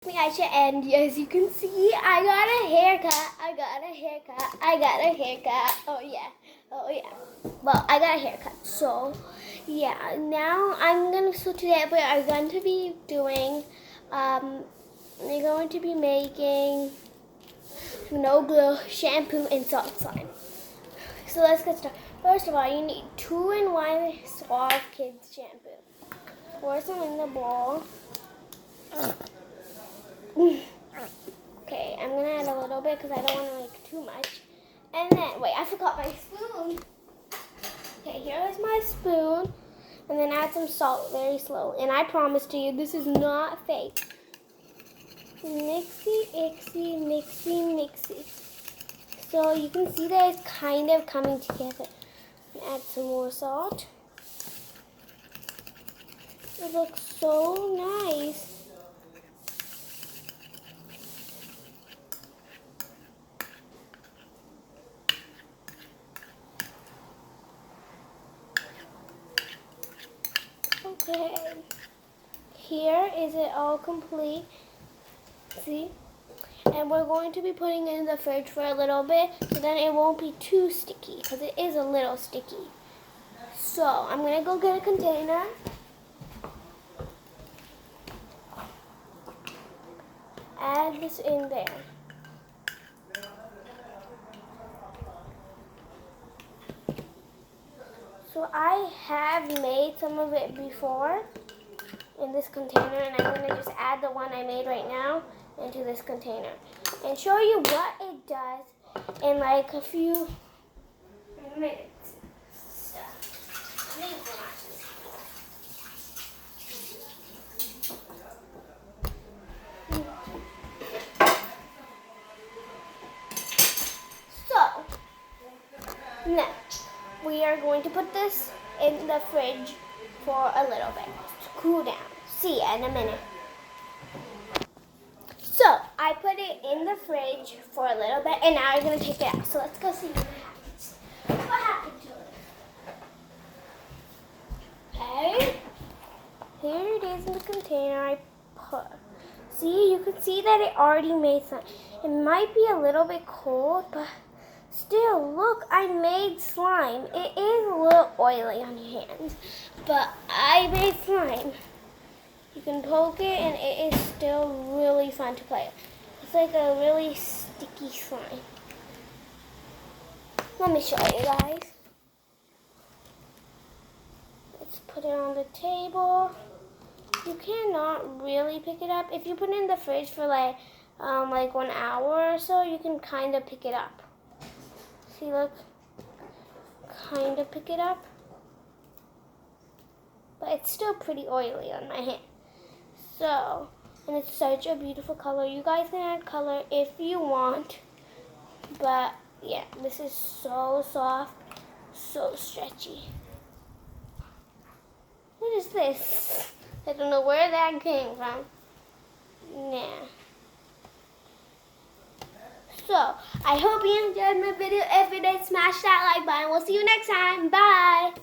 And as you can see, I got a haircut. Oh yeah. Well, I got a haircut. So yeah, now today we are going to be doing we're going to be making no glue shampoo and salt slime. So let's get started. First of all, you need 2-in-1 Suave Kids shampoo. Pour some in the bowl. Okay, I'm gonna add a little bit because I don't want to make too much. And then, wait, I forgot my spoon. Okay, here is my spoon. And then add some salt very slowly. And I promise to you, this is not fake. Mixy, ixy, mixy, mixy. So you can see that it's kind of coming together. Add some more salt. It looks so nice. Okay, here is it all complete. See? And we're going to be putting it in the fridge for a little bit so then it won't be too sticky because it is a little sticky. So I'm going to go get a container. Add this in there. So I have made some of it before in this container, and I'm going to just add the one I made right now into this container and show you what it does in like a few minutes. So, next, we are going to put this in the fridge for a little bit to cool down. See you in a minute. So, I put it in the fridge for a little bit, and now I'm going to take it out. So, let's go see what happens. What happened to it? Okay. Here it is in the container I put. See, you can see that it already made some. It might be a little bit cold, but still, look, I made slime. It is a little oily on your hands, but I made slime. You can poke it and it is still really fun to play with. It's like a really sticky slime. Let me show you guys. Let's put it on the table. You cannot really pick it up. If you put it in the fridge for like 1 hour or so, you can kind of pick it up. See, look, kind of pick it up. But it's still pretty oily on my hand. So, and it's such a beautiful color. You guys can add color if you want. But yeah, this is so soft, so stretchy. What is this? I don't know where that came from. Yeah. So, I hope you enjoyed my video. If you did, smash that like button. We'll see you next time. Bye.